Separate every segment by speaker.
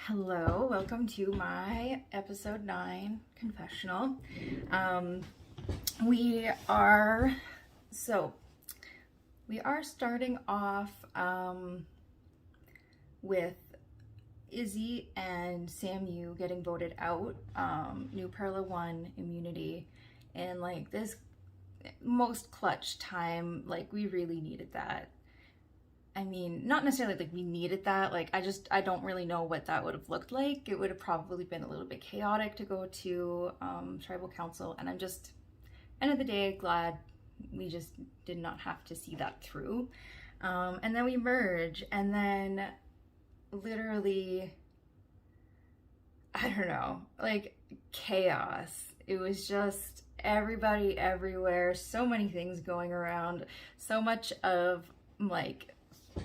Speaker 1: Hello, welcome to my episode 9 confessional. Um, we are so we are starting off with Izzy and Samu getting voted out, new Perla 1 immunity, and like this most clutch time, like we really needed that. I mean, not necessarily like we needed that. Like, I don't really know what that would have looked like. It would have probably been a little bit chaotic to go to tribal council. And I'm just, end of the day, glad we just did not have to see that through. And then we merge, and then literally, I don't know, like chaos. It was just everybody everywhere, so many things going around, so much of like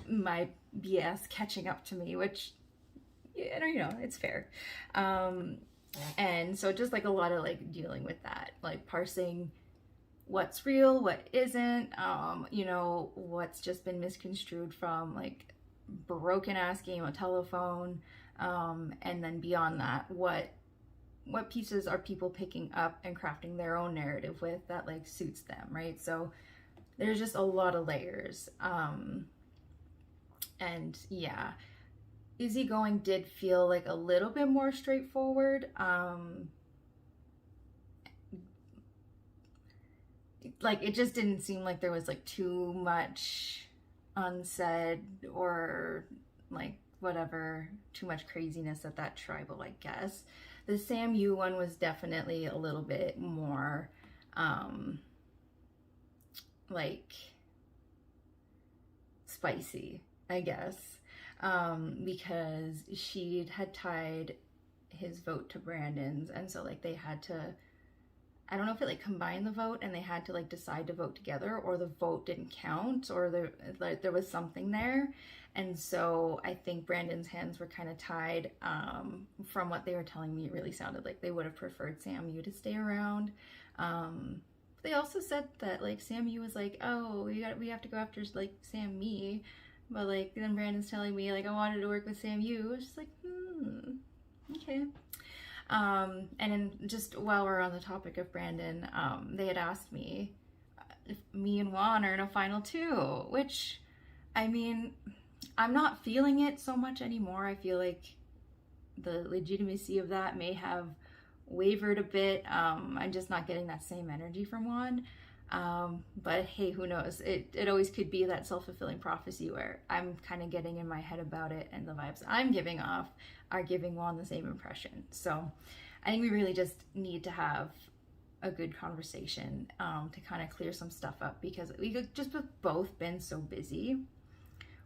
Speaker 1: my BS catching up to me, which, it's fair. And so just like a lot of like dealing with that, like parsing what's real, what isn't, what's just been misconstrued from like broken ass game on telephone, and then beyond that, what pieces are people picking up and crafting their own narrative with that like suits them, right? So there's just a lot of layers. And yeah, easygoing did feel like a little bit more straightforward. Like it just didn't seem like there was like too much unsaid or like whatever, too much craziness at that tribal, I guess. The SAMU one was definitely a little bit more like spicy, I guess, because she had tied his vote to Brandon's, and so like they had to, I don't know if it like combined the vote and they had to like decide to vote together, or the vote didn't count, or there was something there. And so I think Brandon's hands were kind of tied. From what they were telling me, it really sounded like they would have preferred Samu to stay around. They also said that like Samu was like, oh, we have to go after like Sammy, but like then Brandon's telling me like I wanted to work with Samu. It's just like, okay. And then just while we're on the topic of Brandon, they had asked me if me and Juan are in a final two, which, I mean, I'm not feeling it so much anymore. I feel like the legitimacy of that may have wavered a bit. I'm just not getting that same energy from Juan. But hey, who knows? It always could be that self-fulfilling prophecy where I'm kind of getting in my head about it, and the vibes I'm giving off are giving Juan the same impression. So I think we really just need to have a good conversation to kind of clear some stuff up, because we just have both been so busy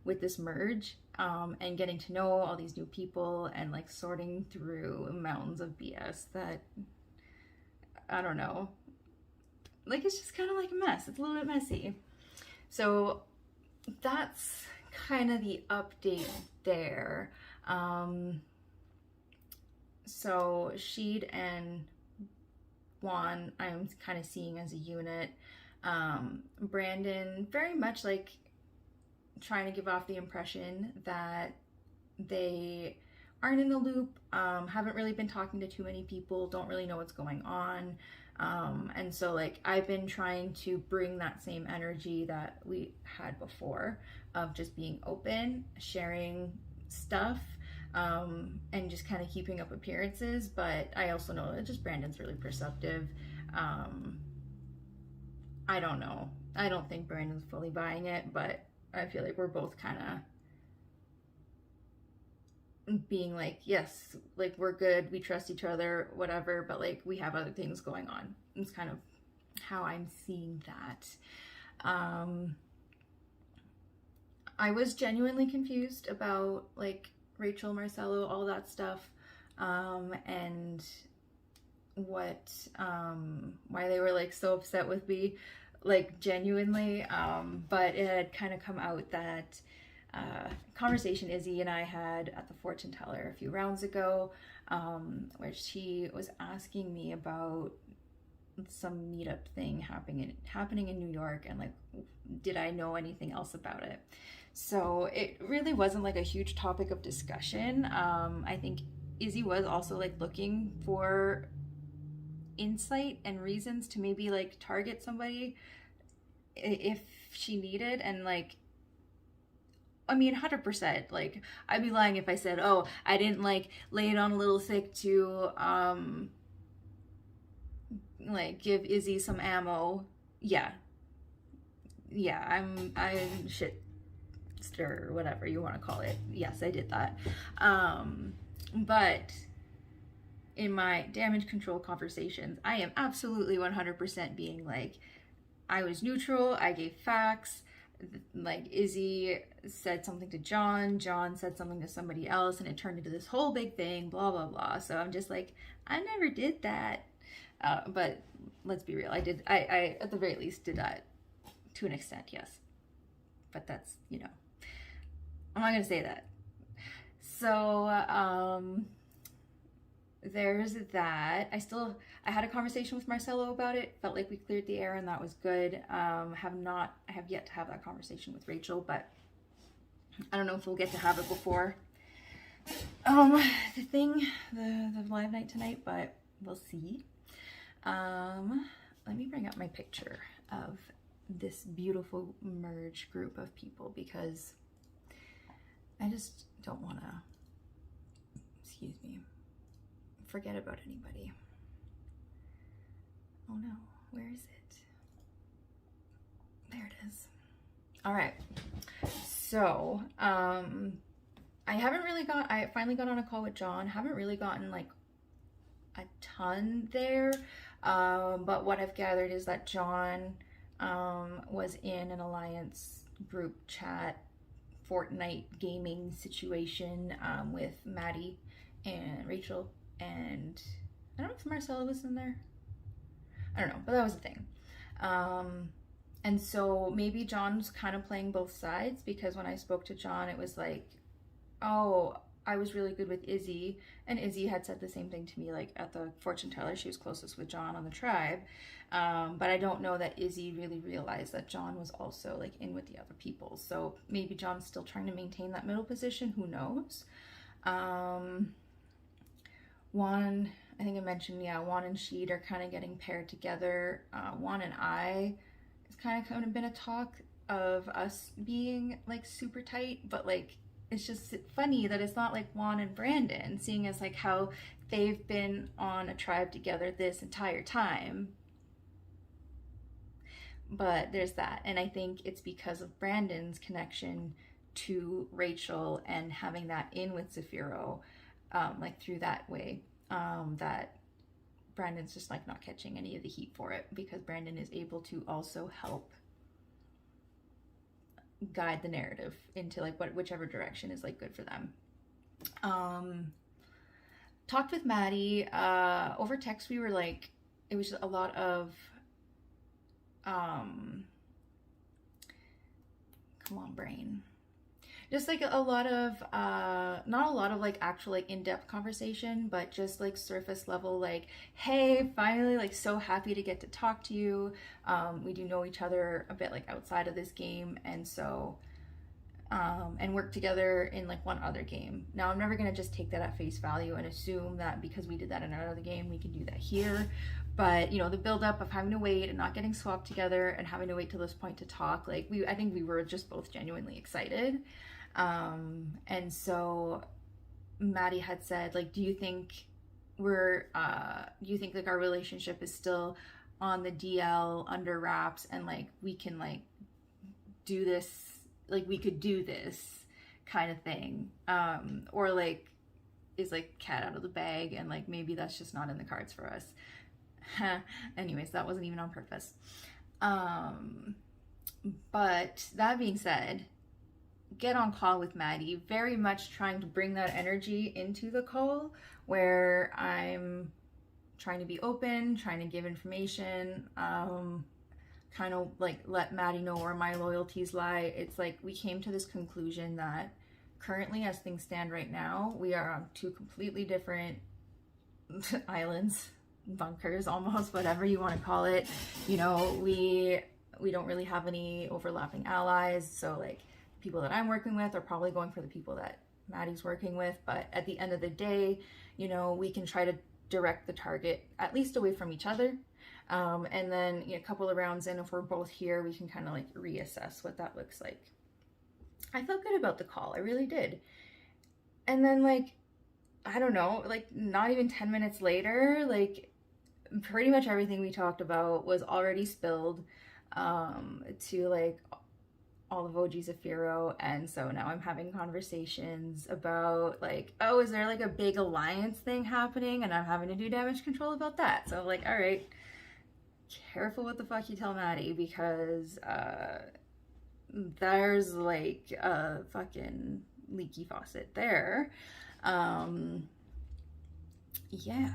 Speaker 1: with this merge, and getting to know all these new people and like sorting through mountains of BS that, I don't know, like it's just kind of like a mess. It's a little bit messy. So that's kind of the update there. So Sheed and Juan I'm kind of seeing as a unit. Brandon very much like trying to give off the impression that they aren't in the loop, haven't really been talking to too many people, don't really know what's going on. And so like I've been trying to bring that same energy that we had before of just being open, sharing stuff, and just kind of keeping up appearances. But I also know that just Brandon's really perceptive. I don't know. I don't think Brandon's fully buying it, but I feel like we're both kind of being like, yes, like we're good, we trust each other, whatever, but like we have other things going on. It's kind of how I'm seeing that. I was genuinely confused about like Rachel, Marcelo, all that stuff, and what, why they were like so upset with me, like genuinely, but it had kind of come out that conversation Izzy and I had at the fortune teller a few rounds ago, where she was asking me about some meetup thing happening in New York, and like, did I know anything else about it? So it really wasn't like a huge topic of discussion. I think Izzy was also like looking for insight and reasons to maybe like target somebody if she needed. And like, I mean, 100%. Like, I'd be lying if I said, oh, I didn't like lay it on a little thick to like give Izzy some ammo. Yeah. Yeah, I'm shit stir or whatever you want to call it. Yes, I did that. But in my damage control conversations, I am absolutely 100% being like, I was neutral, I gave facts. Like, Izzy said something to John, John said something to somebody else, and it turned into this whole big thing, blah, blah, blah. So I'm just like, I never did that. But let's be real, I at the very least did that to an extent, yes. But that's, you know, I'm not gonna say that. So, there's that. I had a conversation with Marcelo about it. Felt like we cleared the air and that was good. I have yet to have that conversation with Rachel, but I don't know if we'll get to have it before the live night tonight, but we'll see. Let me bring up my picture of this beautiful merge group of people because I just don't want to, excuse me, forget about anybody. Oh no, where is it? There it is. All right. So, I finally got on a call with John. Haven't really gotten like a ton there. But what I've gathered is that John was in an Alliance group chat Fortnite gaming situation with Maddie and Rachel, and I don't know if Marcella was in there. I don't know, but that was the thing. And so maybe John's kind of playing both sides, because when I spoke to John, it was like, oh, I was really good with Izzy, and Izzy had said the same thing to me, like at the fortune teller, she was closest with John on the tribe. But I don't know that Izzy really realized that John was also like in with the other people. So maybe John's still trying to maintain that middle position. Who knows? Juan, I think I mentioned, yeah, Juan and Sheed are kind of getting paired together. Juan and I, it's kind of been a talk of us being like super tight, but like, it's just funny that it's not like Juan and Brandon, seeing as like how they've been on a tribe together this entire time. But there's that. And I think it's because of Brandon's connection to Rachel and having that in with Zafiro, like through that way, that Brandon's just like not catching any of the heat for it, because Brandon is able to also help guide the narrative into like whichever direction is like good for them. Talked with Maddie over text. We were like, it was a lot of come on brain, just like a lot of not a lot of like actual like in-depth conversation, but just like surface level, like, hey, finally, like so happy to get to talk to you. We do know each other a bit like outside of this game, and so and work together in like one other game. Now I'm never gonna just take that at face value and assume that because we did that in another game we can do that here. But you know, the buildup of having to wait and not getting swapped together and having to wait till this point to talk, like I think we were just both genuinely excited. And so Maddie had said, like, do you think like our relationship is still on the DL under wraps, and like we can like do this, like we could do this kind of thing, or like is like cat out of the bag and like maybe that's just not in the cards for us. Anyways, that wasn't even on purpose. But that being said, get on call with Maddie, very much trying to bring that energy into the call, where I'm trying to be open, trying to give information, kind of like let Maddie know where my loyalties lie. It's like we came to this conclusion that currently, as things stand right now, we are on two completely different islands, bunkers almost, whatever you want to call it. You know, we don't really have any overlapping allies, so like people that I'm working with are probably going for the people that Maddie's working with. But at the end of the day, you know, we can try to direct the target at least away from each other. And then, you know, a couple of rounds in, if we're both here, we can kind of like reassess what that looks like. I felt good about the call. I really did. And then, like, I don't know, like not even 10 minutes later, like pretty much everything we talked about was already spilled to like all of OG Zafiro. And so now I'm having conversations about like, oh, is there like a big alliance thing happening? And I'm having to do damage control about that. So like, all right, careful what the fuck you tell Maddie, because there's like a fucking leaky faucet there. Yeah.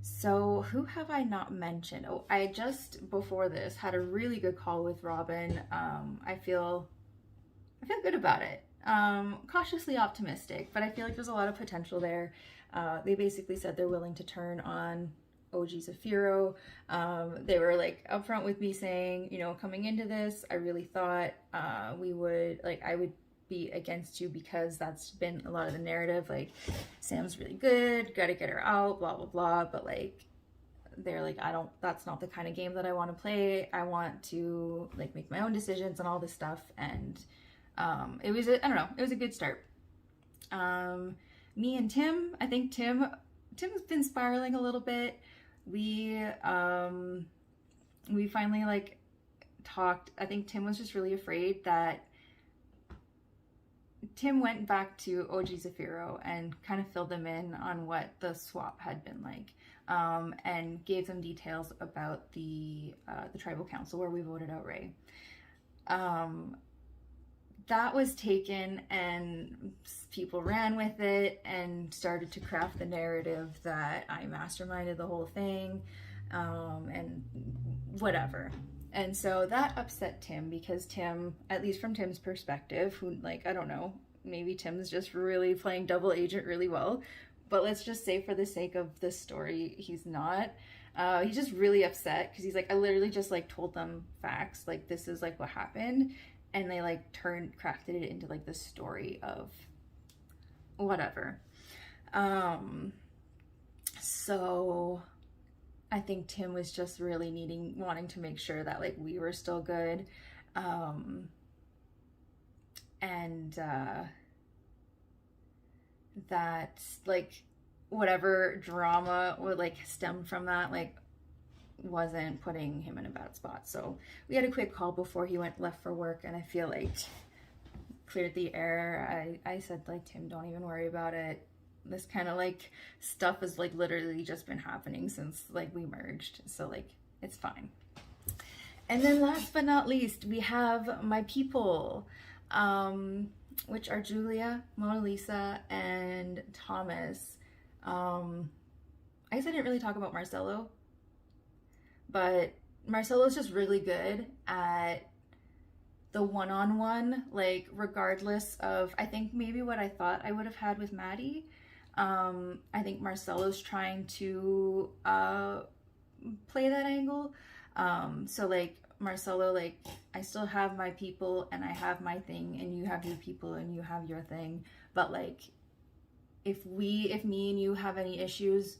Speaker 1: So who have I not mentioned? Oh, I just before this had a really good call with Robin. I feel good about it. Cautiously optimistic, but I feel like there's a lot of potential there. They basically said they're willing to turn on OG Zafiro. They were like upfront with me saying, you know, coming into this, I really thought I would be against you because that's been a lot of the narrative. Like, Sam's really good, gotta get her out, blah blah blah. But like, they're like, that's not the kind of game that I want to play. I want to like make my own decisions and all this stuff. And it was I don't know, it was a good start. Me and Tim, I think Tim's been spiraling a little bit. We finally like talked. I think Tim was just really afraid that Tim went back to OG Zafiro and kind of filled them in on what the swap had been like, and gave them details about the tribal council where we voted out Ray. That was taken and people ran with it and started to craft the narrative that I masterminded the whole thing, and whatever. And so that upset Tim, because Tim, at least from Tim's perspective, who, like, I don't know, maybe Tim's just really playing double agent really well, but let's just say for the sake of this story, he's not. He's just really upset because he's like, I literally just like told them facts, like this is like what happened, and they like crafted it into like the story of whatever. So I think Tim was just really wanting to make sure that like we were still good. And that like whatever drama would like stem from that, like wasn't putting him in a bad spot. So we had a quick call before he left for work, and I feel like cleared the air. I said like, Tim, don't even worry about it. This kind of like stuff has like literally just been happening since like we merged, so like it's fine. And then last but not least, we have my people, which are Julia, Mona Lisa, and Thomas. I guess I didn't really talk about Marcelo, but Marcelo's just really good at the one-on-one, like regardless of, I think maybe what I thought I would have had with Maddie. I think Marcelo's trying to play that angle. So like Marcelo, like I still have my people and I have my thing, and you have your people and you have your thing. But like, if me and you have any issues,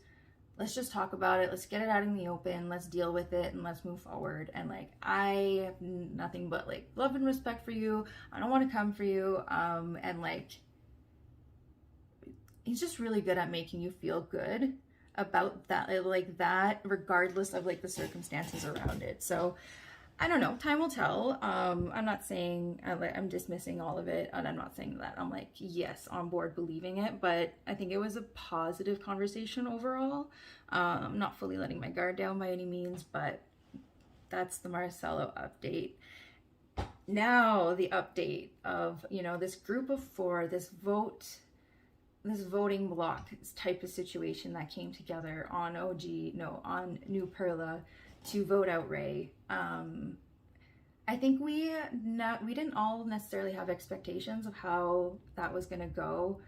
Speaker 1: let's just talk about it. Let's get it out in the open. Let's deal with it and let's move forward. And like, I have nothing but like love and respect for you. I don't want to come for you. And like, he's just really good at making you feel good about that, like that, regardless of like the circumstances around it. So I don't know, time will tell. I'm not saying I'm dismissing all of it, and I'm not saying that I'm like, yes, on board believing it, but I think it was a positive conversation overall. I'm not fully letting my guard down by any means, but that's the Marcelo update. Now the update of, you know, this group of four, this voting block type of situation that came together on New Perla to vote out Ray. I think we didn't all necessarily have expectations of how that was going to go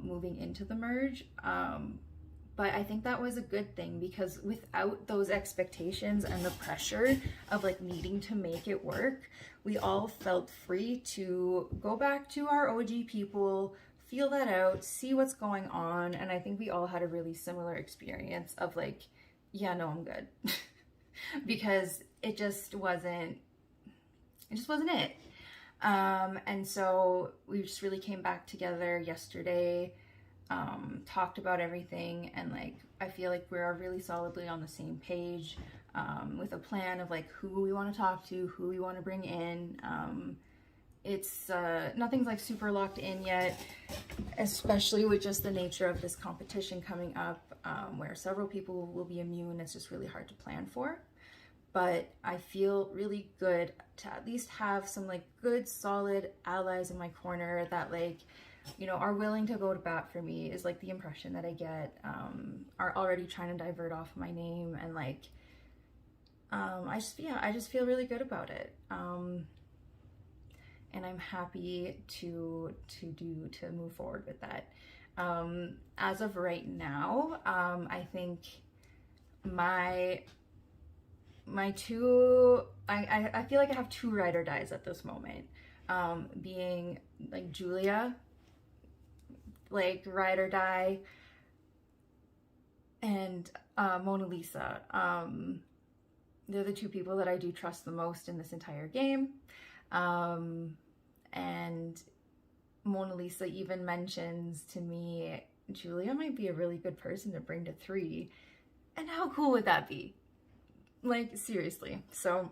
Speaker 1: moving into the merge, But I think that was a good thing, because without those expectations and the pressure of like needing to make it work, we all felt free to go back to our OG people, feel that out, see what's going on. And I think we all had a really similar experience of like, yeah, no, I'm good. Because it just wasn't it. And so we just really came back together yesterday, talked about everything, and like I feel like we're really solidly on the same page, with a plan of like who we want to talk to, who we want to bring in. It's nothing's like super locked in yet, especially with just the nature of this competition coming up, where several people will be immune. It's just really hard to plan for. But I feel really good to at least have some like good solid allies in my corner that like, you know, are willing to go to bat for me, is like the impression that I get, are already trying to divert off my name. And like, I just feel really good about it. And I'm happy to move forward with that. As of right now, I think my two, I feel like I have two ride or dies at this moment, being like Julia, like ride or die, and Mona Lisa. They're the two people that I do trust the most in this entire game. And Mona Lisa even mentions to me, Julia might be a really good person to bring to 3. And how cool would that be? Like, seriously. So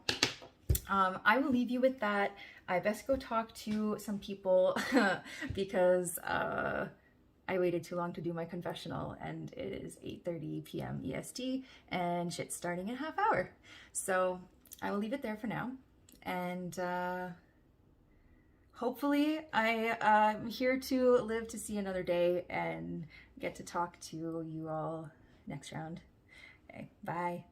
Speaker 1: I will leave you with that. I best go talk to some people because I waited too long to do my confessional, and it is 8:30 p.m. EST, and shit's starting in a half hour. So I will leave it there for now, and hopefully I'm here to live to see another day and get to talk to you all next round. Okay, bye.